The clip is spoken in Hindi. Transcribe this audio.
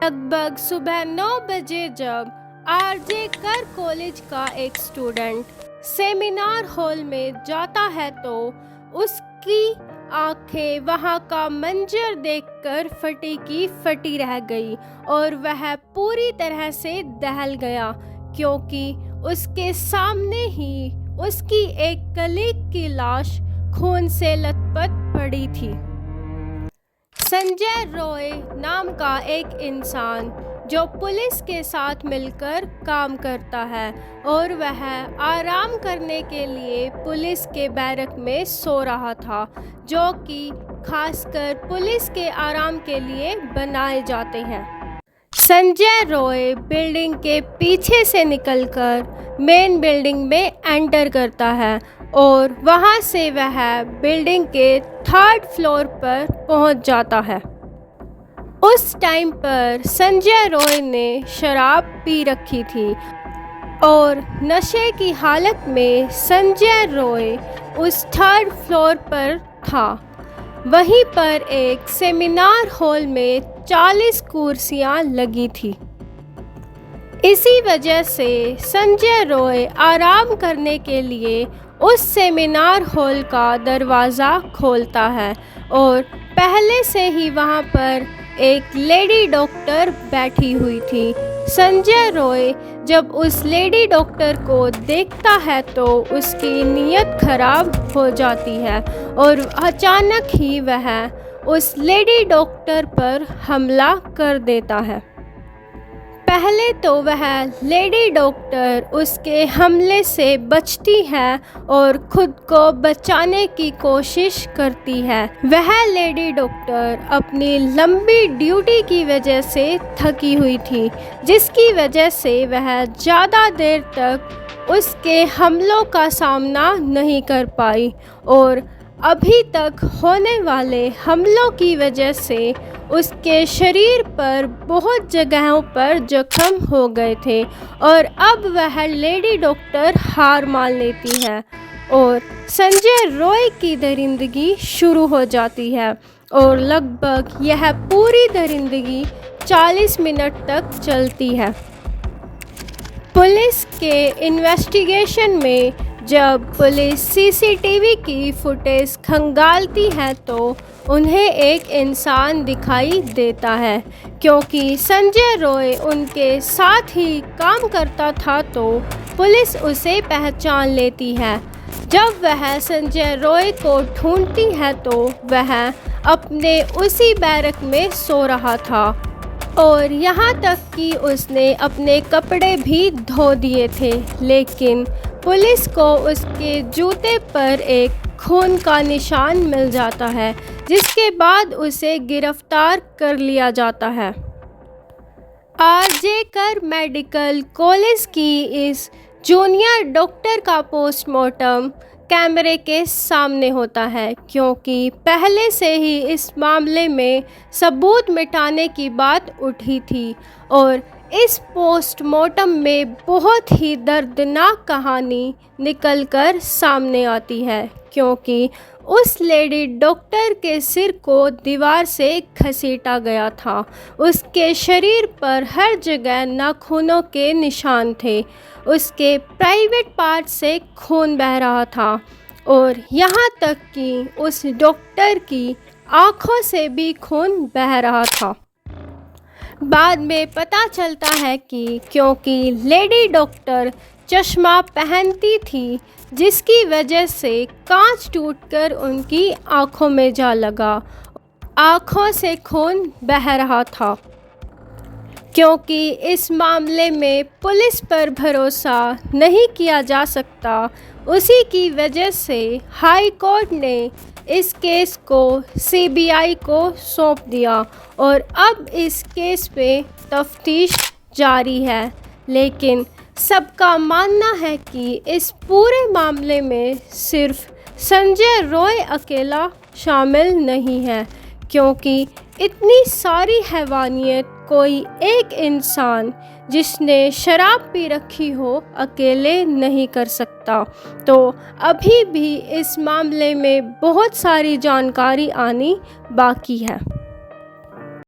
लगभग सुबह 9 बजे जब आरजे कर कॉलेज का एक स्टूडेंट सेमिनार हॉल में जाता है तो उसकी आंखें वहां का मंजर देखकर फटी की फटी रह गई और वह पूरी तरह से दहल गया, क्योंकि उसके सामने ही उसकी एक कलीग की लाश खून से लथपथ पड़ी थी। संजय रॉय नाम का एक इंसान जो पुलिस के साथ मिलकर काम करता है और वह आराम करने के लिए पुलिस के बैरक में सो रहा था, जो कि खासकर पुलिस के आराम के लिए बनाए जाते हैं। संजय रॉय बिल्डिंग के पीछे से निकलकर मेन बिल्डिंग में एंटर करता है और वहां से वह बिल्डिंग के 3rd फ्लोर पर पहुंच जाता है। उस टाइम पर संजय रॉय ने शराब पी रखी थी और नशे की हालत में संजय रॉय उस 3rd फ्लोर पर था। वहीं पर एक सेमिनार हॉल में 40 कुर्सियां लगी थी। इसी वजह से संजय रॉय आराम करने के लिए उस सेमिनार हॉल का दरवाज़ा खोलता है और पहले से ही वहां पर एक लेडी डॉक्टर बैठी हुई थी। संजय रॉय जब उस लेडी डॉक्टर को देखता है तो उसकी नीयत खराब हो जाती है और अचानक ही वह उस लेडी डॉक्टर पर हमला कर देता है। पहले तो वह लेडी डॉक्टर उसके हमले से बचती है और खुद को बचाने की कोशिश करती है। वह लेडी डॉक्टर अपनी लंबी ड्यूटी की वजह से थकी हुई थी, जिसकी वजह से वह ज़्यादा देर तक उसके हमलों का सामना नहीं कर पाई और अभी तक होने वाले हमलों की वजह से उसके शरीर पर बहुत जगहों पर जख्म हो गए थे और अब वह लेडी डॉक्टर हार मान लेती है और संजय रॉय की दरिंदगी शुरू हो जाती है और लगभग यह पूरी दरिंदगी 40 मिनट तक चलती है। पुलिस के इन्वेस्टिगेशन में जब पुलिस सीसीटीवी की फुटेज खंगालती है तो उन्हें एक इंसान दिखाई देता है, क्योंकि संजय रॉय उनके साथ ही काम करता था तो पुलिस उसे पहचान लेती है। जब वह संजय रॉय को ढूंढती है तो वह अपने उसी बैरक में सो रहा था और यहाँ तक कि उसने अपने कपड़े भी धो दिए थे, लेकिन पुलिस को उसके जूते पर एक खून का निशान मिल जाता है, जिसके बाद उसे गिरफ्तार कर लिया जाता है। आरजे कर मेडिकल कॉलेज की इस जूनियर डॉक्टर का पोस्टमार्टम कैमरे के सामने होता है, क्योंकि पहले से ही इस मामले में सबूत मिटाने की बात उठी थी और इस पोस्टमार्टम में बहुत ही दर्दनाक कहानी निकलकर सामने आती है, क्योंकि उस लेडी डॉक्टर के सिर को दीवार से घसीटा गया था। उसके शरीर पर हर जगह नाखूनों के निशान थे। उसके प्राइवेट पार्ट से खून बह रहा था और यहाँ तक कि उस डॉक्टर की आंखों से भी खून बह रहा था। बाद में पता चलता है कि क्योंकि लेडी डॉक्टर चश्मा पहनती थी, जिसकी वजह से कांच टूटकर उनकी आंखों में जा लगा, आंखों से खून बह रहा था। क्योंकि इस मामले में पुलिस पर भरोसा नहीं किया जा सकता, उसी की वजह से हाई कोर्ट ने इस केस को सीबीआई को सौंप दिया और अब इस केस पे तफ्तीश जारी है। लेकिन सबका मानना है कि इस पूरे मामले में सिर्फ संजय रॉय अकेला शामिल नहीं है, क्योंकि इतनी सारी हैवानियत कोई एक इंसान जिसने शराब पी रखी हो अकेले नहीं कर सकता। तो अभी भी इस मामले में बहुत सारी जानकारी आनी बाकी है।